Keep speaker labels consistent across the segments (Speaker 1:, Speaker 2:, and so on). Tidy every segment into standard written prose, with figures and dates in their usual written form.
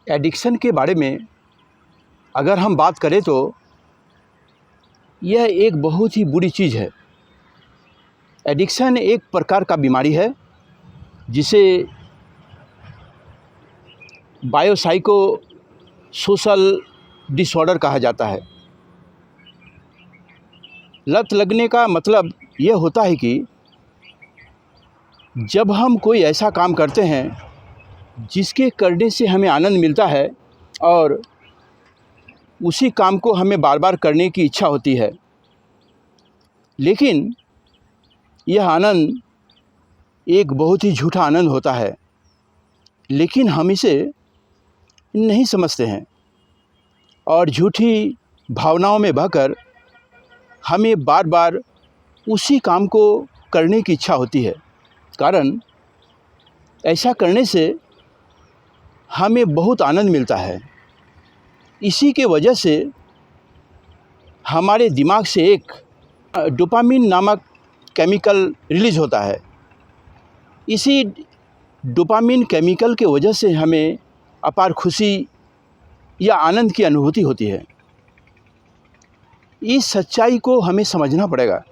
Speaker 1: Addiction के बारे में अगर हम बात करें तो यह एक बहुत ही बुरी चीज़ है। एडिक्शन एक प्रकार का बीमारी है जिसे बायोसाइको सोशल डिसऑर्डर कहा जाता है। लत लगने का मतलब यह होता है कि जब हम कोई ऐसा काम करते हैं जिसके करने से हमें आनंद मिलता है और उसी काम को हमें बार बार करने की इच्छा होती है, लेकिन यह आनंद एक बहुत ही झूठा आनंद होता है, लेकिन हम इसे नहीं समझते हैं और झूठी भावनाओं में बहकर हमें बार बार उसी काम को करने की इच्छा होती है। कारण ऐसा करने से हमें बहुत आनंद मिलता है। इसी के वजह से हमारे दिमाग से एक डोपामिन नामक केमिकल रिलीज़ होता है। इसी डोपामिन केमिकल के वजह से हमें अपार खुशी या आनंद की अनुभूति होती है। इस सच्चाई को हमें समझना पड़ेगा।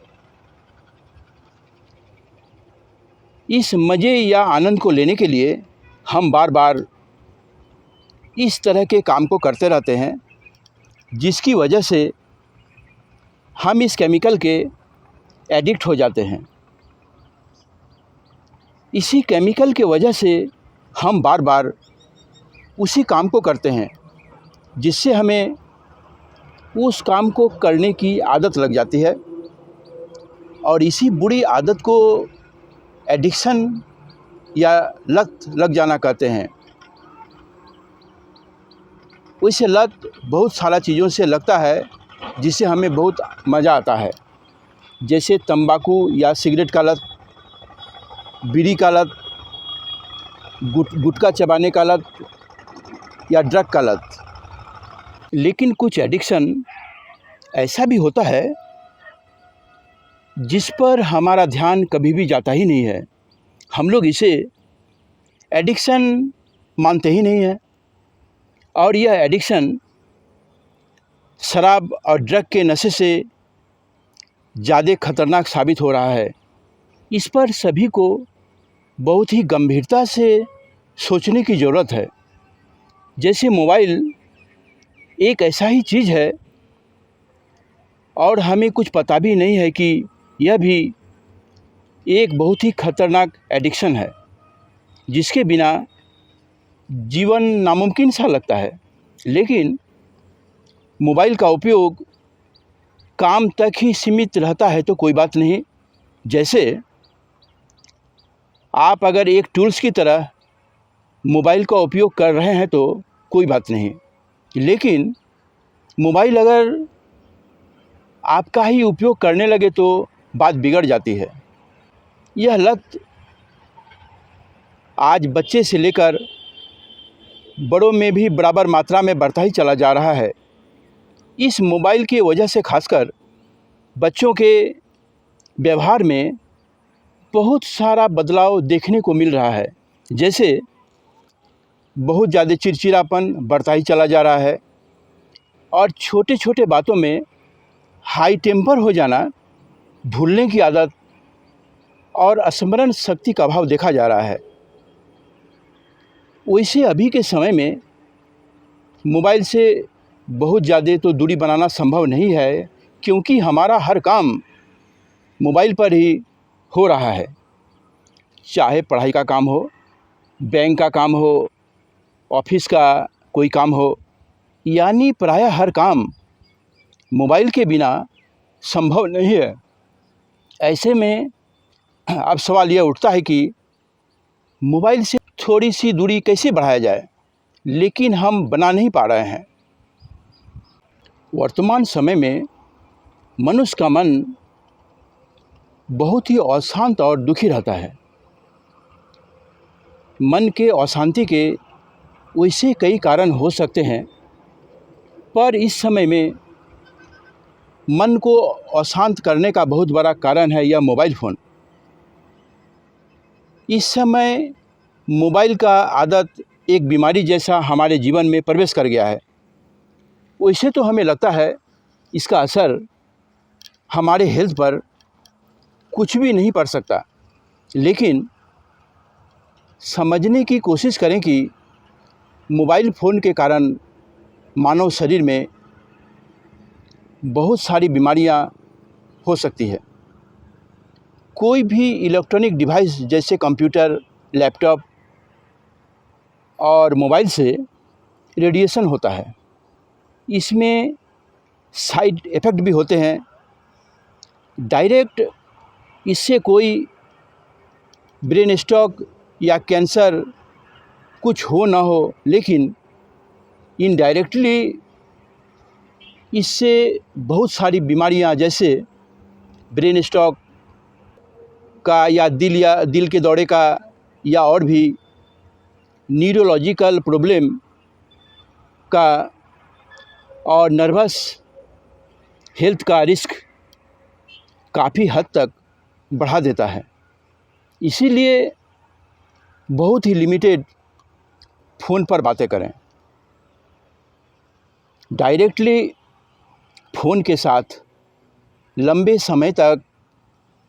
Speaker 1: इस मज़े या आनंद को लेने के लिए हम बार बार इस तरह के काम को करते रहते हैं, जिसकी वजह से हम इस केमिकल के एडिक्ट हो जाते हैं। इसी केमिकल के वजह से हम बार बार उसी काम को करते हैं, जिससे हमें उस काम को करने की आदत लग जाती है और इसी बुरी आदत को एडिक्शन या लत लग जाना कहते हैं। वैसे लत बहुत सारा चीज़ों से लगता है जिससे हमें बहुत मज़ा आता है, जैसे तंबाकू या सिगरेट का लत, बीड़ी का लत, गुटखा चबाने का लत या ड्रग का लत। लेकिन कुछ एडिक्शन ऐसा भी होता है जिस पर हमारा ध्यान कभी भी जाता ही नहीं है। हम लोग इसे एडिक्शन मानते ही नहीं हैं और यह एडिक्शन शराब और ड्रग के नशे से ज़्यादा खतरनाक साबित हो रहा है। इस पर सभी को बहुत ही गंभीरता से सोचने की ज़रूरत है। जैसे मोबाइल एक ऐसा ही चीज़ है और हमें कुछ पता भी नहीं है कि यह भी एक बहुत ही खतरनाक एडिक्शन है, जिसके बिना जीवन नामुमकिन सा लगता है। लेकिन मोबाइल का उपयोग काम तक ही सीमित रहता है तो कोई बात नहीं। जैसे आप अगर एक टूल्स की तरह मोबाइल का उपयोग कर रहे हैं तो कोई बात नहीं, लेकिन मोबाइल अगर आपका ही उपयोग करने लगे तो बात बिगड़ जाती है। यह लत आज बच्चे से लेकर बड़ों में भी बराबर मात्रा में बढ़ता ही चला जा रहा है। इस मोबाइल की वजह से खासकर बच्चों के व्यवहार में बहुत सारा बदलाव देखने को मिल रहा है। जैसे बहुत ज़्यादा चिड़चिड़ापन बढ़ता ही चला जा रहा है और छोटे छोटे बातों में हाई टेम्पर हो जाना, भूलने की आदत और स्मरण शक्ति का अभाव देखा जा रहा है। वैसे अभी के समय में मोबाइल से बहुत ज़्यादा तो दूरी बनाना संभव नहीं है, क्योंकि हमारा हर काम मोबाइल पर ही हो रहा है। चाहे पढ़ाई का काम हो, बैंक का काम हो, ऑफिस का कोई काम हो, यानी प्रायः हर काम मोबाइल के बिना संभव नहीं है। ऐसे में अब सवाल यह उठता है कि मोबाइल से थोड़ी सी दूरी कैसे बढ़ाया जाए, लेकिन हम बना नहीं पा रहे हैं। वर्तमान समय में मनुष्य का मन बहुत ही अशांत और दुखी रहता है। मन के अशांति के वैसे कई कारण हो सकते हैं, पर इस समय में मन को अशांत करने का बहुत बड़ा कारण है यह मोबाइल फ़ोन। इस समय मोबाइल का आदत एक बीमारी जैसा हमारे जीवन में प्रवेश कर गया है। वैसे तो हमें लगता है इसका असर हमारे हेल्थ पर कुछ भी नहीं पड़ सकता, लेकिन समझने की कोशिश करें कि मोबाइल फ़ोन के कारण मानव शरीर में बहुत सारी बीमारियां हो सकती है। कोई भी इलेक्ट्रॉनिक डिवाइस जैसे कंप्यूटर, लैपटॉप और मोबाइल से रेडिएशन होता है। इसमें साइड इफ़ेक्ट भी होते हैं। डायरेक्ट इससे कोई ब्रेन स्ट्रोक या कैंसर कुछ हो ना हो, लेकिन इनडायरेक्टली इससे बहुत सारी बीमारियां जैसे ब्रेन स्ट्रोक का या दिल के दौरे का या और भी न्यूरोलॉजिकल प्रॉब्लम का और नर्वस हेल्थ का रिस्क काफ़ी हद तक बढ़ा देता है। इसीलिए बहुत ही लिमिटेड फ़ोन पर बातें करें। डायरेक्टली फ़ोन के साथ लंबे समय तक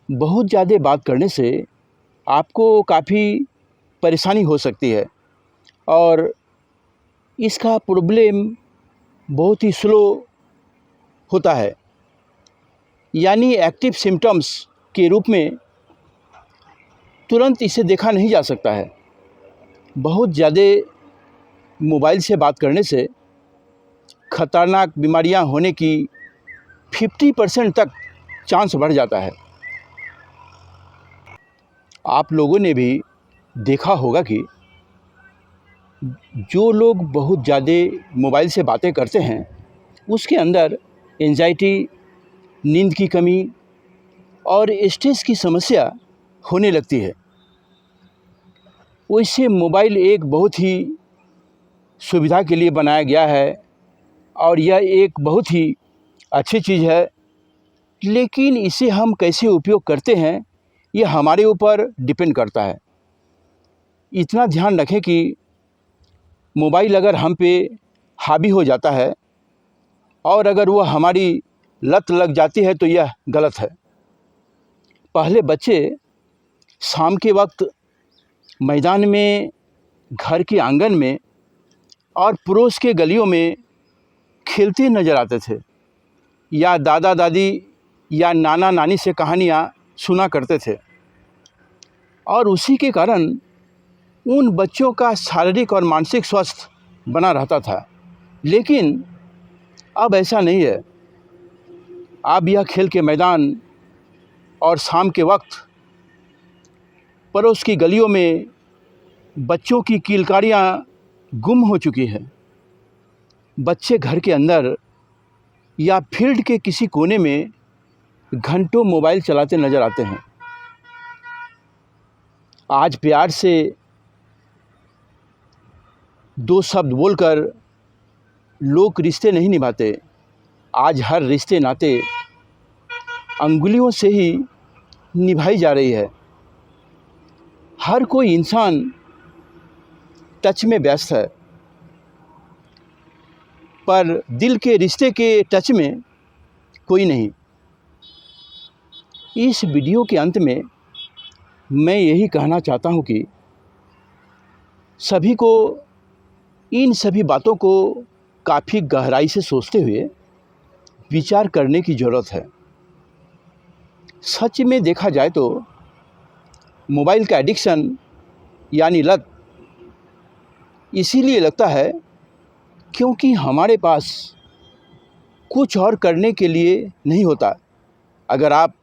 Speaker 1: बहुत ज़्यादा बात करने से आपको काफ़ी परेशानी हो सकती है और इसका प्रॉब्लम बहुत ही स्लो होता है, यानी एक्टिव सिम्टम्स के रूप में तुरंत इसे देखा नहीं जा सकता है। बहुत ज़्यादा मोबाइल से बात करने से खतरनाक बीमारियां होने की 50% तक चांस बढ़ जाता है। आप लोगों ने भी देखा होगा कि जो लोग बहुत ज़्यादा मोबाइल से बातें करते हैं उसके अंदर एंजाइटी, नींद की कमी और स्ट्रेस की समस्या होने लगती है। वैसे मोबाइल एक बहुत ही सुविधा के लिए बनाया गया है और यह एक बहुत ही अच्छी चीज़ है, लेकिन इसे हम कैसे उपयोग करते हैं यह हमारे ऊपर डिपेंड करता है। इतना ध्यान रखें कि मोबाइल अगर हम पे हावी हो जाता है और अगर वह हमारी लत लग जाती है तो यह गलत है। पहले बच्चे शाम के वक्त मैदान में, घर के आंगन में और पड़ोस के गलियों में खेलते नज़र आते थे या दादा दादी या नाना नानी से कहानियाँ सुना करते थे और उसी के कारण उन बच्चों का शारीरिक और मानसिक स्वास्थ्य बना रहता था। लेकिन अब ऐसा नहीं है। अब यह खेल के मैदान और शाम के वक्त पड़ोस की गलियों में बच्चों की किलकारियाँ गुम हो चुकी हैं। बच्चे घर के अंदर या फील्ड के किसी कोने में घंटों मोबाइल चलाते नज़र आते हैं। आज प्यार से दो शब्द बोलकर लोग रिश्ते नहीं निभाते। आज हर रिश्ते नाते अंगुलियों से ही निभाई जा रही है। हर कोई इंसान टच में व्यस्त है, पर दिल के रिश्ते के टच में कोई नहीं। इस वीडियो के अंत में मैं यही कहना चाहता हूँ कि सभी को इन सभी बातों को काफ़ी गहराई से सोचते हुए विचार करने की ज़रूरत है। सच में देखा जाए तो मोबाइल का एडिक्शन यानी लत इसीलिए लगता है क्योंकि हमारे पास कुछ और करने के लिए नहीं होता। अगर आप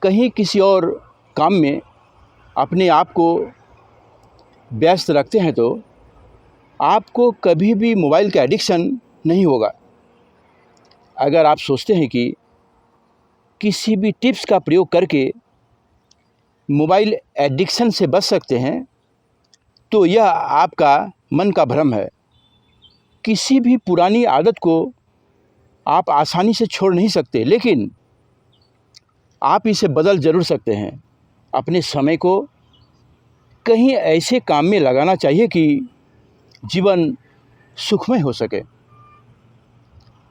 Speaker 1: कहीं किसी और काम में अपने आप को व्यस्त रखते हैं तो आपको कभी भी मोबाइल का एडिक्शन नहीं होगा। अगर आप सोचते हैं कि किसी भी टिप्स का प्रयोग करके मोबाइल एडिक्शन से बच सकते हैं तो यह आपका मन का भ्रम है। किसी भी पुरानी आदत को आप आसानी से छोड़ नहीं सकते, लेकिन आप इसे बदल ज़रूर सकते हैं। अपने समय को कहीं ऐसे काम में लगाना चाहिए कि जीवन सुखमय हो सके।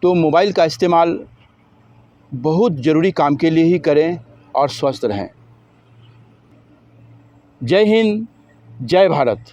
Speaker 1: तो मोबाइल का इस्तेमाल बहुत ज़रूरी काम के लिए ही करें और स्वस्थ रहें। जय हिंद, जय भारत।